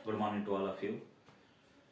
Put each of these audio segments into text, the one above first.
Good morning to all of you.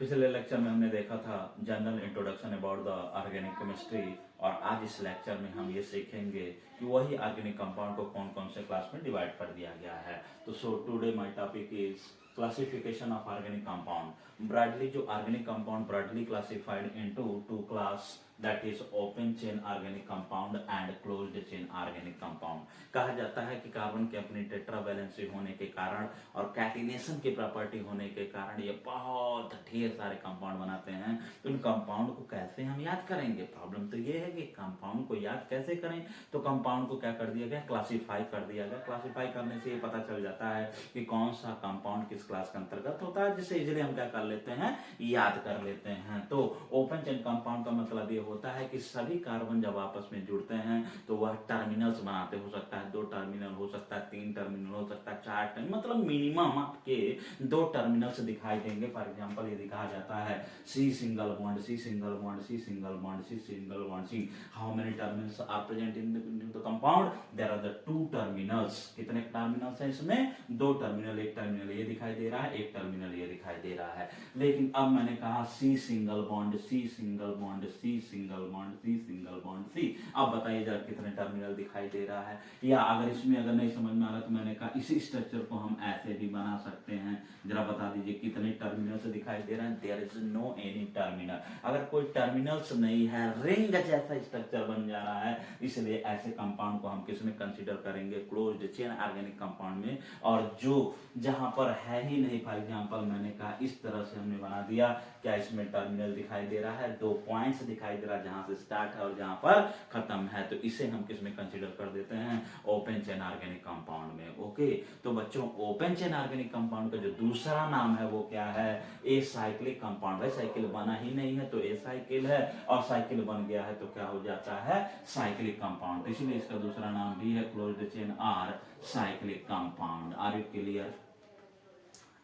पिछले lecture में हमने देखा था general introduction about the organic chemistry, और आज इस लेक्चर में हम ये सीखेंगे कि वही ऑर्गेनिक कंपाउंड को कौन कौन से क्लास में डिवाइड कर दिया गया है। तो so today my topic is classification of organic compound. Broadly जो organic compound broadly classified into two class, that is open chain organic compound and closed chain organic compound. कहा जाता है कि कार्बन के अपनी टेट्रावैलेंसी होने के कारण और कैटिनेशन की प्रॉपर्टी होने के कारण ये बहुत ढेर सारे कंपाउंड बनाते हैं। तो इन कंपाउंड को कैसे हम याद करेंगे? प्रॉब्लम तो ये है कि कंपाउंड को याद कैसे करें। तो कंपाउंड को क्या कर दिया गया, क्लासिफाई कर दिया गया। क्लासिफाई करने से ये पता चल जाता है कि कौन सा कंपाउंड किस क्लास के अंतर्गत होता है, जिससे इजीली हम क्या कर लेते हैं, याद कर लेते हैं। तो ओपन चेन कंपाउंड का मतलब ये होता है कि सभी कार्बन जब आपस में जुड़ते हैं तो वह टर्मिनल्स बनाते, हो सकता है 2 टर्मिनल, हो सकता है 3 टर्मिनल, हो सकता है 4 टर्मिनल, मतलब मिनिमम आपके 2 टर्मिनल्स दिखाई देंगे। फॉर एग्जांपल ये दिखाया जाता है C single bond, C single bond, C single bond, C single bond, C। How many terminals are present in the compound? There are the 2 terminals. कितने टर्मिनल्स हैं इसमें? 2 टर्मिनल। एक टर्मिनल ये दिखाई दे रहा है, एक टर्मिनल ये दिखाई दे रहा है। लेकिन अब मैंने कहा C single bond, C single bond, C single bond, C single bond, C। अब बताइए जरा कितने टर्मिनल दिखाई दे रहा है। या अगर इसमें अगर नहीं समझ में आ रहा तो मैंने कहा इसी स्ट्रक्चर को हम ऐसे भी बना सकते हैं। जरा बता दीजिए कितने टर्मिनल्स दिखाई दे रहे हैं। There is no any terminal. अगर कोई टर्मिनल्स नहीं है, रिंग जैसा स्ट्रक्चर बन जा रहा है, इसलिए ऐसे कंपाउंड को हम किसमें कंसीडर करेंगे? क्लोज्ड चेन ऑर्गेनिक कंपाउंड में। और जो जहां पर है ही नहीं, फॉर एग्जांपल मैंने कहा इस तरह से हमने बना दिया, क्या इसमें टर्मिनल दिखाई दे रहा है? 2 पॉइंट्स दिखाई दे रहा है, जहां से स्टार्ट है और जहां पर खत्म है। तो इसे हम किसमें कंसीडर कर देते हैं? ओपन चेन ऑर्गेनिक कंपाउंड में। ओके, तो बच्चों ओपन चेन ऑर्गेनिक कंपाउंड का जो दूसरा नाम है वो क्या है? Acyclic compound. भाई साइकिल बना ही नहीं है तो एसाइकिल है, और साइकिल बन गया है तो क्या हो जाता है? Cyclic compound. इसीलिए इसका दूसरा नाम भी है क्लोज्ड चेन और cyclic compound. Are you clear?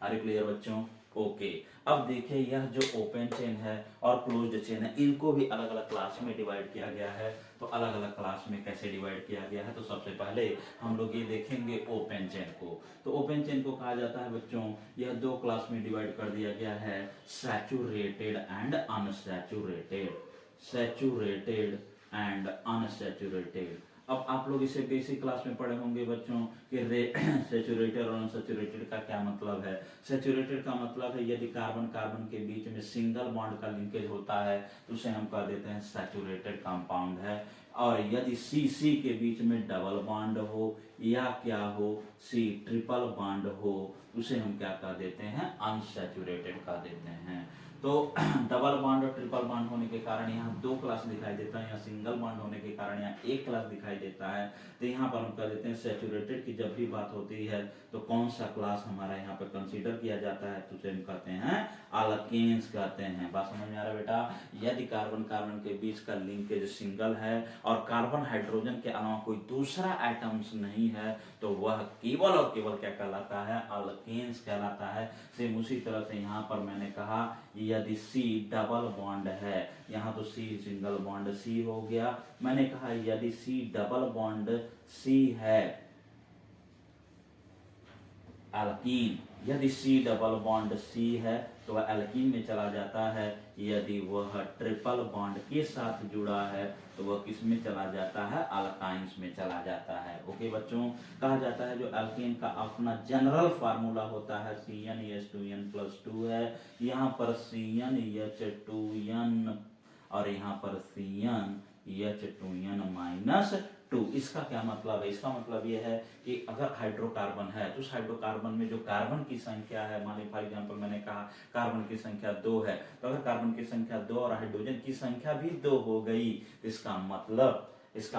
Are you clear बच्चों? ओके, अब देखिए यह जो ओपन चेन है और क्लोज्ड चेन है, इनको भी अलग अलग क्लास में डिवाइड किया गया है। तो अलग अलग क्लास में कैसे डिवाइड किया गया है? तो सबसे पहले हम लोग ये देखेंगे ओपन चेन को। तो ओपन चेन को कहा जाता है बच्चों, यह 2 क्लास में डिवाइड कर दिया गया है, saturated and unsaturated. Saturated and unsaturated. अब आप लोग इसे बेसिक क्लास में पढ़े होंगे बच्चों कि सैचुरेटेड और अनसैचुरेटेड का क्या मतलब है। सैचुरेटेड का मतलब है यदि कार्बन कार्बन के बीच में सिंगल बॉन्ड का लिंकेज होता है तो उसे हम कह देते हैं सैचुरेटेड कंपाउंड है। और यदि सी सी के बीच में डबल बॉन्ड हो या क्या हो, सी ट्रिपल बॉन्ड हो, उसे हम क्या कह देते हैं? अनसैचुरेटेड कह देते हैं। तो डबल बॉन्ड और ट्रिपल बॉन्ड होने के कारण यहाँ 2 क्लास दिखाई देता है, यहाँ सिंगल बॉन्ड होने के कारण यहाँ 1 क्लास दिखाई देता है। तो यहाँ पर हम कह देते हैं सैचुरेटेड की जब भी बात होती है तो कौन सा क्लास हमारा यहाँ पर कंसीडर किया जाता है? तो उसे हम कहते हैं अल्केन्स कहते हैं। बात समझ में आ रहा है बेटा? यदि कार्बन कार्बन के बीच का लिंकेज सिंगल है और कार्बन हाइड्रोजन के अलावा कोई दूसरा एटम्स नहीं है तो वह केवल और केवल क्या कहलाता है? अल्केन्स कहलाता है। सेम उसी तरह से यहाँ पर मैंने कहा यदि C डबल बॉन्ड है, यहाँ तो C सिंगल बॉन्ड C हो गया। मैंने कहा यदि C डबल बॉन्ड C है एल्कीन, यदि C डबल बॉन्ड C है तो वह एल्कीन में चला जाता है। यदि वह ट्रिपल बॉन्ड के साथ जुड़ा है तो वह किस में चला जाता है? अल्काइंस में चला जाता है। ओके बच्चों, कहा जाता है जो एल्कीन का अपना जनरल फार्मूला होता है CnH2n+2 है। यहाँ पर CnH2n और यहाँ पर CnH2n-2। इसका क्या मतलब है? इसका मतलब यह है कि अगर हाइड्रोकार्बन है तो उस हाइड्रोकार्बन में जो कार्बन की संख्या है, मान लीजिए फॉर एग्जांपल मैंने कहा कार्बन की संख्या 2 है, तो अगर कार्बन की संख्या 2 और हाइड्रोजन की संख्या भी 2 हो गई, इसका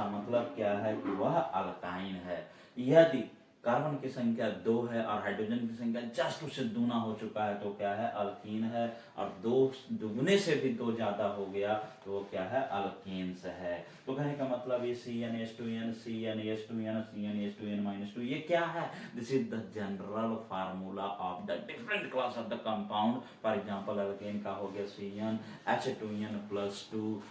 मतलब क्या है कि वह अल्काइन है। यदि कार्बन की संख्या 2 है और हाइड्रोजन की संख्या जस्ट उससे दूना हो चुका है तो क्या है? अल्कीन है। और 2 दुगने से भी 2 ज्यादा हो गया तो वो क्या है? अल्केन्स है। तो कहने का मतलब ये CnH2n, CnH2n, CnH2n-2 ये क्या है? This is the general formula of the different class of the compound. For example alkane का हो गया CnH2n+2,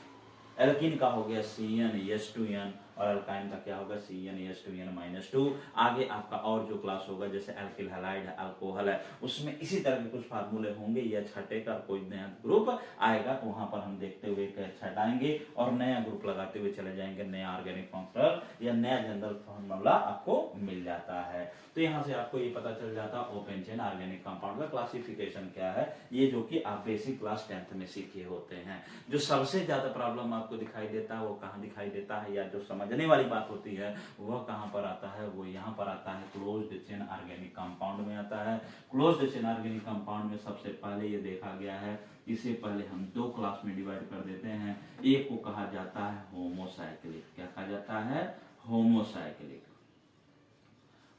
एल्कीन का हो गया CnH2n और अल्काइन का क्या होगा CnH2n-2। आगे आपका और जो क्लास होगा जैसे एल्किल हैलाइड है, अल्कोहल है, उसमें इसी तरह के कुछ फार्मूले होंगे या छठे का कोई नया ग्रुप आएगा, वहां पर हम देखते हुए छटाएंगे और नया ग्रुप लगाते हुए चले जाएंगे, नया ऑर्गेनिक फॉर्मूला या नया जनरल फॉर्मूला आपको मिल जाता है। तो यहाँ से आपको ये पता चल जाता है ओपन चेन ऑर्गेनिक कंपाउंड का क्लासिफिकेशन क्या है, ये जो कि आप बेसिक क्लास 10th में सीखे होते हैं। जो सबसे ज्यादा प्रॉब्लम आपको दिखाई देता है वो कहाँ दिखाई देता है, या जो समझने वाली बात होती है वह कहाँ पर आता है, वो यहाँ पर आता है क्लोज्ड चेन ऑर्गेनिक कंपाउंड में आता है। क्लोज्ड चेन ऑर्गेनिक कंपाउंड में सबसे पहले ये देखा गया है, इसे पहले हम दो क्लास में डिवाइड कर देते हैं। एक को कहा जाता है होमोसाइक्लिक, क्या कहा जाता है, होमोसाइक्लिक,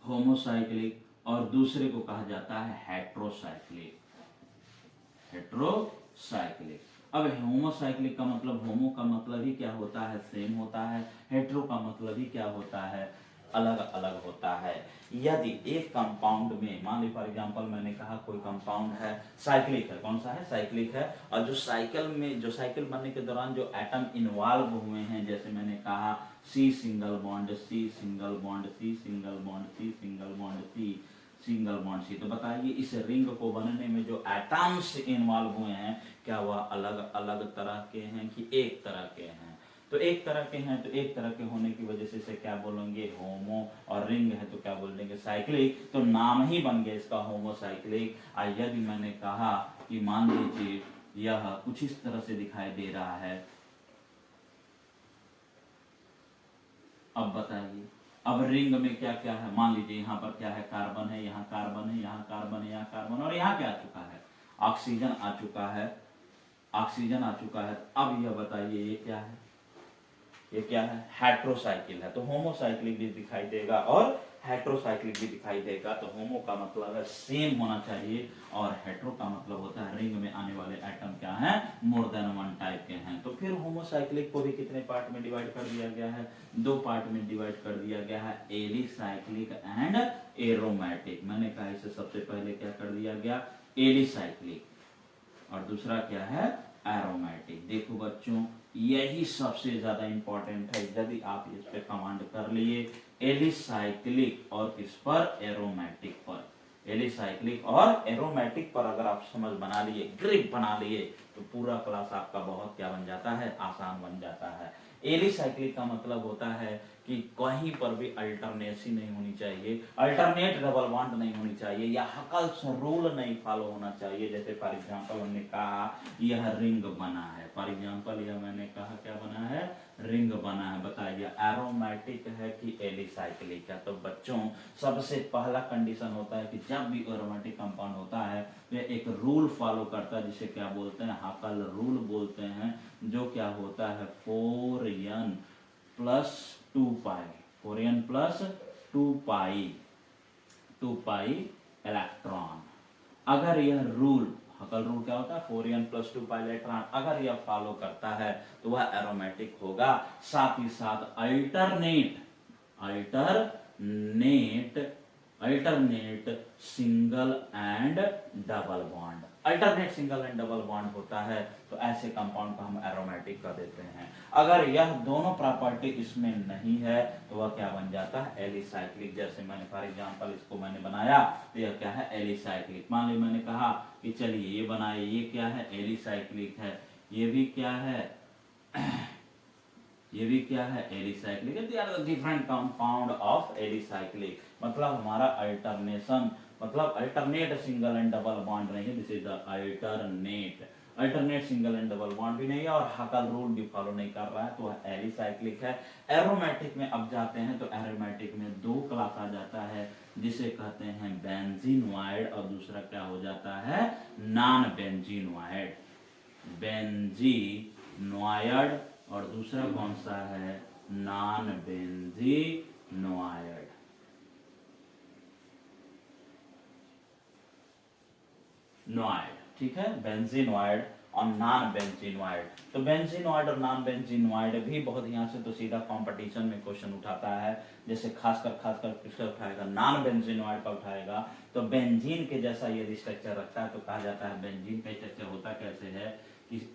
होमोसाइक्लिक, और दूसरे को कहा जाता है हेट्रोसाइक्लिक, हेट्रोसाइक्लिक। अब होमोसाइक्लिक का मतलब, होमो का मतलब ही क्या होता है, सेम होता है, हेट्रो का मतलब ही क्या होता है, अलग अलग होता है। यदि एक कंपाउंड में, मान ली फॉर एग्जांपल मैंने कहा कोई कंपाउंड है साइक्लिक है, कौन सा है, साइक्लिक है, और जो साइकिल में, जो साइकिल बनने के दौरान जो एटम इन्वॉल्व हुए हैं, जैसे मैंने कहा C single bond, C single bond, C single bond, C single bond, C single bond C, तो बताइए इस रिंग को बनने में जो एटम्स इन्वॉल्व हुए हैं क्या वह अलग अलग तरह के हैं कि एक तरह के हैं। तो एक तरह के हैं, तो एक तरह के होने की वजह से इसे क्या बोलेंगे, होमो, और रिंग है तो क्या बोल देंगे, साइक्लिक, तो नाम ही बन गया इसका होमोसाइक्लिक। यदि मैंने कहा कि मान लीजिए यह कुछ इस तरह से दिखाई दे रहा है, अब बताइए, अब रिंग में क्या क्या है, मान लीजिए यहाँ पर क्या है, कार्बन है, यहाँ कार्बन है, यहाँ कार्बन है, यहाँ कार्बन, और यहाँ क्या आ चुका है, ऑक्सीजन आ चुका है, ऑक्सीजन आ चुका है। अब यह बताइए ये क्या है, ये क्या है, हेट्रोसाइकिल है, तो होमोसाइक्लिक भी दिखाई देगा और हेट्रोसाइक्लिक भी दिखाई देगा। तो होमो का मतलब है सेम होना चाहिए, और हेट्रो का मतलब होता है रिंग में आने वाले एटम क्या हैं, मोर देन वन टाइप के हैं। तो फिर होमोसाइक्लिक को भी कितने पार्ट में डिवाइड कर दिया गया है, दो पार्ट में डिवाइड कर दिया गया है, एलिसाइक्लिक एंड एरोमेटिक। मैंने कहा इसे सबसे पहले क्या कर दिया गया, एलिसाइक्लिक, और दूसरा क्या है, एरोमेटिक। देखो बच्चों यही सबसे ज्यादा इंपॉर्टेंट है, यदि आप इस पे कमांड कर लिए एलिसाइक्लिक और किस पर, एरोमेटिक पर, एलिसाइक्लिक और एरोमेटिक पर अगर आप समझ बना लिए, ग्रिप बना लिए, तो पूरा क्लास आपका बहुत क्या बन जाता है, आसान बन जाता है। एलिसाइक्लिक का मतलब होता है कि कहीं पर भी अल्टरनेसी नहीं होनी चाहिए, अल्टरनेट डबल बॉन्ड नहीं होनी चाहिए, या हकल्स रूल नहीं फॉलो होना चाहिए। जैसे फॉर एग्जांपल हमने कहा यह रिंग बना है, फॉर एग्जांपल यह मैंने कहा क्या बना है, रिंग बना है, बताइए एरोमेटिक है कि एलिसाइक्लिक है। तो बच्चों सबसे पहला कंडीशन होता है कि जब भी एरोमेटिक कंपाउंड होता है तो एक रूल फॉलो करता है जिसे क्या बोलते हैं, हकल रूल बोलते हैं, जो क्या होता है 4n प्लस 2 पाई, 4n प्लस 2 पाई इलेक्ट्रॉन। अगर यह रूल, हकल रूल क्या होता है, 4n प्लस 2 पाई इलेक्ट्रॉन, अगर यह फॉलो करता है तो वह एरोमेटिक होगा। साथ ही साथ alternate single and double bond, alternate single and double bond होता है, तो ऐसे कंपाउंड को हम एरोमेटिक कर देते हैं। अगर यह दोनों प्रॉपर्टी इसमें नहीं है तो वह क्या बन जाता है, एलिसाइक्लिक। जैसे मैंने फॉर एग्जांपल इसको मैंने बनाया तो यह क्या है, एलिसाइक्लिक। मान ली मैंने कहा कि चलिए ये बनाए, ये क्या है, एलिसाइक्लिक है, ये भी क्या है, ये भी क्या है, एलिसाइक्लिक है। They are the different compound of alicyclic. मतलब हमारा अल्टरनेशन, मतलब alternate single and double bond नहीं है, this is the alternate single and double bond भी नहीं है, और हकल रूल भी फॉलो नहीं कर रहा है, तो एलिसाइक्लिक है। एरोमेटिक में अब जाते हैं, तो एरोमेटिक में दो क्लास आ जाता है, जिसे कहते हैं बेंजीनोइड, और दूसरा क्या हो जाता है, नॉन बेंजीनोइड, बेंजीनोइड, और दूसरा कौन सा है, नॉन बेंजीनोइड। नोइड, ठीक है, बेंजीनोइड और नॉन बेंजीनोइड। तो बेंजीनोइड और नॉन बेंजीनोइड भी बहुत यहाँ से तो सीधा कंपटीशन में क्वेश्चन उठाता है, जैसे खासकर किसका उठाएगा, नॉन बेंजीनोइड का उठाएगा। तो बेंजीन के जैसा यदि स्ट्रक्चर रखता है तो कहा जाता है, बेंजीन का स्ट्रक्चर होता कैसे है कि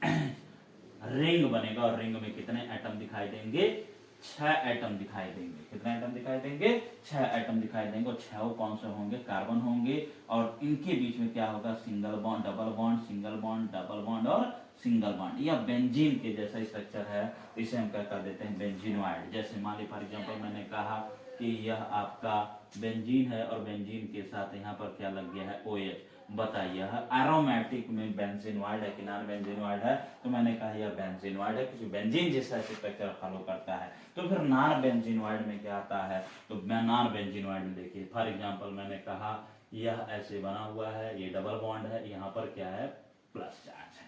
रिंग बनेगा, और रिंग में कितने एटम दिखाई देंगे, 6 एटम दिखाई देंगे। कितने एटम दिखाई देंगे? 6 एटम दिखाई देंगे। और 6 कौन से होंगे? कार्बन होंगे। और इनके बीच में क्या होगा? Single bond, double bond, single bond, double bond और सिंगल बॉन्ड। यह बेंजीन के जैसा स्ट्रक्चर है, इसे हम क्या कर देते हैं? बेंजीनॉइड। जैसे मान ली फॉर एग्जांपल मैंने कहा कि यह आपका बेंजीन है और बेंजीन के साथ यहाँ पर क्या लग गया है? OH। बताइए एरोमेटिक में बेंजीनॉइड है कि नॉन बेंजीनॉइड है? तो मैंने कहा यह बेंजीनॉइड है क्योंकि बेंजीन जैसा स्ट्रक्चर फॉलो करता है। तो फिर नॉन बेंजीनॉइड में क्या आता है? तो नॉन बेंजीनॉइड में देखिए फॉर एग्जांपल मैंने कहा यह ऐसे बना हुआ है, ये डबल बॉन्ड है, यहाँ पर क्या है? प्लस चार्ज है।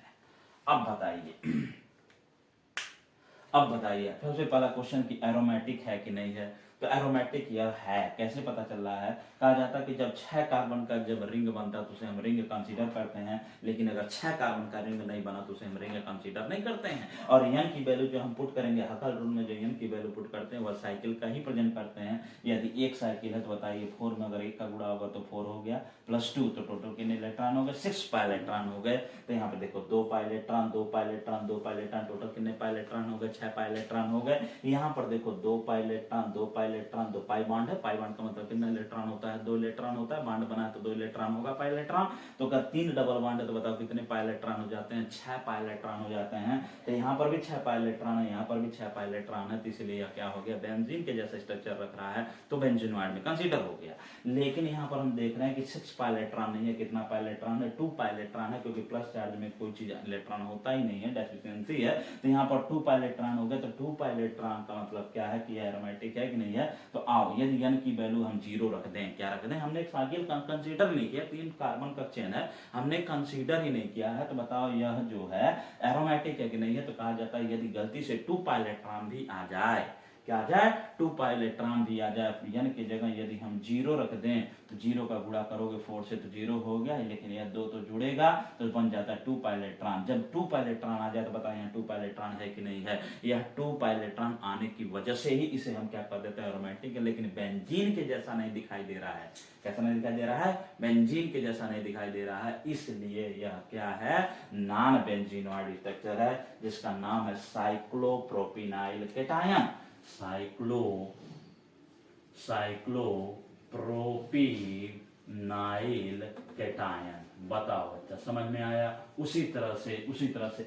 अब बताइए सबसे पहला क्वेश्चन कि एरोमेटिक है कि नहीं है? तो एरोमेटिक यह है। कैसे पता चल रहा है? कहा जाता है कि जब 6 कार्बन का जब रिंग बनता है तो उसे हम रिंग कंसीडर करते हैं, लेकिन अगर 6 कार्बन का रिंग नहीं बना तो उसे हम रिंग कंसीडर नहीं करते हैं। और n की वैल्यू जो हम पुट करेंगे हकल रूल में, जो n की वैल्यू पुट करते हैं वह साइकिल का ही प्रेजेंट करते हैं। यदि एक साइकिल है तो बताइए 4 में अगर 1 का गुणा होगा तो 4 हो गया, प्लस 2 तो टोटल कितने इलेक्ट्रॉन हो गए? 6 पाइलेक्ट्रॉन हो गए। तो यहाँ पे देखो 2 पाइलेक्ट्रॉन, 2 पाइलेक्ट्रॉन, 2 पाइलेक्ट्रॉन, टोटल कितने पाइलेक्ट्रॉन हो गए? 6 पाइलेक्ट्रॉन हो गए। यहाँ पर देखो 2 पाइलेक्ट्रॉन, 2 पाइलेक्ट्रॉन, 2 पाई बॉन्ड है। पाई बॉन्ड का मतलब कितना इलेक्ट्रॉन होता है? 2 इलेक्ट्रॉन होता है। बॉन्ड बना तो 2 इलेक्ट्रॉन होगा पाइलेक्ट्रॉन। तो अगर 3 डबल बॉन्ड है तो बताओ कितने पाइलेक्ट्रॉन हो जाते हैं? 6 पाइलेक्ट्रॉन हो जाते हैं। तो यहाँ पर भी 6 पाइलेक्ट्रॉन है, यहाँ पर भी 6 पाइलेक्ट्रॉन है, तो इसलिए यह क्या हो गया? बेंजीन के जैसा स्ट्रक्चर रख रहा है, तो बेंजीनॉइड में कंसीडर हो गया। लेकिन यहाँ पर हम देख रहे हैं कि 6 पाइलेक्ट्रॉन नहीं है। कितना पाइलेक्ट्रॉन है? 2 पाइलेक्ट्रॉन है, क्योंकि प्लस चार्ज में कोई चीज इलेक्ट्रॉन होता ही नहीं है, डेफिशिएंसी है। तो यहाँ पर 2 पाइलेक्ट्रॉन हो गए। तो 2 पाइलेक्ट्रॉन का मतलब क्या है कि एरोमेटिक है कि नहीं है? तो आओ यदि n की वैल्यू हम 0 रख दें, क्या रख दें? हमने एक साइकिल कंसीडर नहीं किया, 3 कार्बन का चेन है, हमने कंसीडर ही नहीं किया है। तो बताओ यह जो है एरोमेटिक है कि नहीं है? तो कहा जाता है यदि गलती से 2 पाइलेक्ट्रॉन भी आ जाए, क्या आ जाए? 2 पाइलेक्ट्रॉन भी आ जाए, n की जगह यदि हम 0 रख दें तो 0 का गुणा करोगे 4 से तो 0 हो गया, लेकिन यह 2 तो जुड़ेगा तो बन जाता है 2 पाइलेक्ट्रॉन। जब 2 पाइलेक्ट्रॉन आ जाए तो बताओ यहाँ 2 पाइलेक्ट्रॉन है कि नहीं है? यह 2 पाइलेक्ट्रॉन आने की वजह से ही इसे हम क्या कर देते हैं? एरोमेटिक है। लेकिन बेंजीन के जैसा नहीं दिखाई दे रहा है। कैसा नहीं दिखाई दे रहा है? बेंजीन के जैसा नहीं दिखाई दे रहा है, इसलिए यह क्या है? नॉन बेंजीनॉइड स्ट्रक्चर है, जिसका नाम है साइक्लोप्रोपिनाइल केटायन। साइक्लोप्रोपिनाइल केटायन। बताओ बच्चा, समझ में आया? उसी तरह से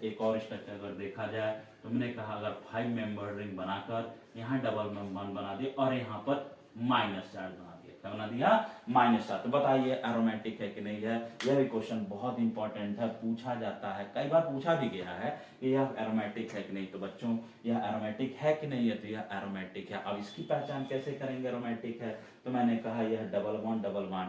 एक और स्ट्रक्चर अगर देखा जाए, तुमने कहा अगर 5 मेंबर रिंग बनाकर यहाँ डबल बॉन्ड बना दिया और यहाँ पर माइनस चार्ज बना दिया, क्या बना दिया? Minus charge. तो बताइए एरोमेटिक है कि नहीं है? यह भी क्वेश्चन बहुत इंपॉर्टेंट है, पूछा जाता है, कई बार पूछा भी गया है कि यह एरोमेटिक है कि नहीं। तो बच्चों यह एरोमेटिक है कि नहीं है? तो यह एरोमेटिक है। अब इसकी पहचान कैसे करेंगे एरोमेटिक है? तो मैंने कहा यह डबल बॉन्ड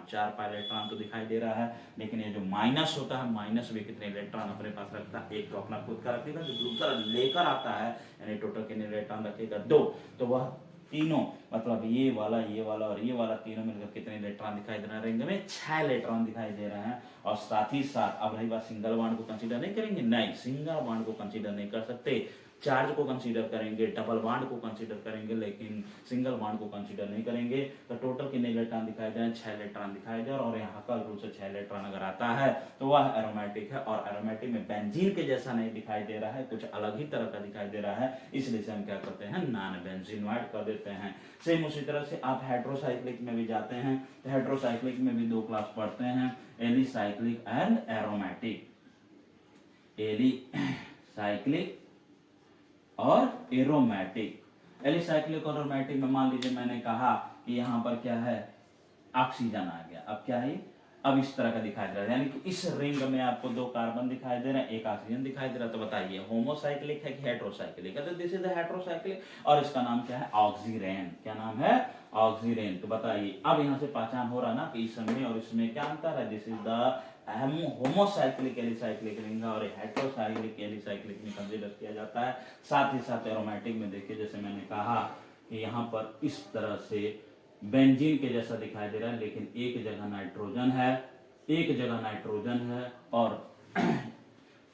4 पाइलेक्ट्रॉन तो दिखाई दे रहा है, लेकिन ये जो माइनस होता है, माइनस भी कितने इलेक्ट्रॉन अपने पास रखता है? एक तो अपना खुद का रखेगा, जो दूसरा लेकर आता है, यानी टोटल कितने इलेक्ट्रॉन रखेगा? 2। तो वह तीनों मतलब ये वाला और ये वाला तीनों मिलकर कितने इलेक्ट्रॉन दिखाई दे रहे हैं? रिंग में 6 इलेक्ट्रॉन दिखाई दे रहे हैं। और साथ ही साथ अब रही बात, सिंगल बॉन्ड को कंसीडर नहीं करेंगे? नहीं, सिंगल बॉन्ड को कंसीडर नहीं कर सकते। चार्ज को कंसीडर करेंगे, डबल बॉन्ड को कंसीडर करेंगे, लेकिन सिंगल बॉन्ड को कंसीडर नहीं करेंगे। तो टोटल कितने इलेक्ट्रॉन दिखाई दे रहे हैं? 6 इलेक्ट्रॉन दिखाई दे। और यहाँ का रूल से 6 इलेक्ट्रॉन अगर आता है तो वह एरोमेटिक है। और एरोमेटिक में बेंजीन के जैसा नहीं दिखाई दे रहा है, कुछ अलग ही तरह का दिखाई दे रहा है, इसलिए से हम क्या करते हैं? नॉन बेंजीनॉइड कर देते हैं। सेम उसी तरह से आप हेट्रोसाइक्लिक में भी जाते हैं, तो हेट्रोसाइक्लिक में भी 2 क्लास पढ़ते हैं, एलिसाइक्लिक एंड एरोमेटिक। एलिसाइक्लिक और एरोमेटिक। एलिसाइक्लिक और एरोमेटिक में मान लीजिए मैंने कहा कि यहाँ पर क्या है? ऑक्सीजन आ गया। अब क्या है? अब इस तरह का दिखाई दे रहा है, यानी कि इस रिंग में आपको 2 कार्बन दिखाई दे रहे हैं, 1 ऑक्सीजन दिखाई दे रहा है। तो बताइए होमोसाइक्लिक है कि हेट्रोसाइक्लिक है? तो दिस इज द हेट्रोसाइक्लिक, और इसका नाम क्या है? ऑक्सीरेन। क्या नाम है? ऑक्सीरेन। तो बताइए अब यहाँ से पहचान हो रहा ना कि इसमें और इसमें क्या अंतर है? This is the homocyclic alicyclic ring और हेट्रोसाइक्लिक एलिसाइक्लिक में कंसीडर किया जाता है। साथ ही साथ एरोमेटिक में देखिए, जैसे मैंने कहा कि यहाँ पर इस तरह से बेंजीन के जैसा दिखाई दे रहा है, लेकिन एक जगह नाइट्रोजन है, एक जगह नाइट्रोजन है, और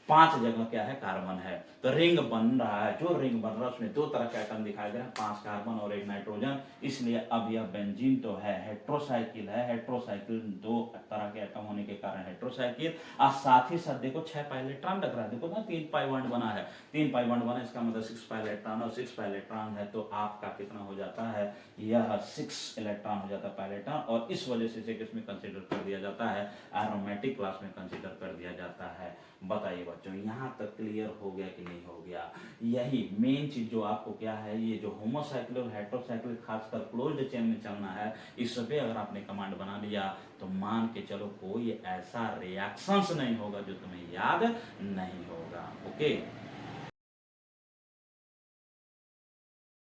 5 जगह क्या है, कार्बन है। तो रिंग बन रहा है, जो रिंग बन रहा है उसमें 2 तरह के एटम दिखाई दे रहे हैं, 5 कार्बन और 1 नाइट्रोजन। इसलिए अब यह बेंजीन तो है, हेट्रोसाइकिल है। हेट्रोसाइकिल 2 तरह के एटम होने के कारण हेट्रोसाइकिल। और साथ ही साथ देखो 6 पाई इलेक्ट्रॉन लग रहा है, देखो ना 3 पाई बॉन्ड बना है, 3 पाई बॉन्ड बना, इसका मतलब 6 पाई इलेक्ट्रॉन और 6 पाई इलेक्ट्रॉन है, तो आपका कितना हो जाता है, यह 6 इलेक्ट्रॉन हो जाता है पाई इलेक्ट्रॉन। और इस वजह से इसे किसमें कंसीडर कर दिया जाता है, एरोमेटिक क्लास में कंसीडर कर दिया जाता है। बताइए बच्चों, यहाँ तक क्लियर हो गया कि नहीं हो गया? यही मेन चीज जो आपको क्या है, ये जो होमोसाइक्लिक और हेट्रोसाइक्लिक खासकर क्लोज्ड चेन में चलना है, इस पे अगर आपने कमांड बना लिया तो मान के चलो कोई ऐसा रिएक्शंस नहीं होगा जो तुम्हें याद नहीं होगा। ओके।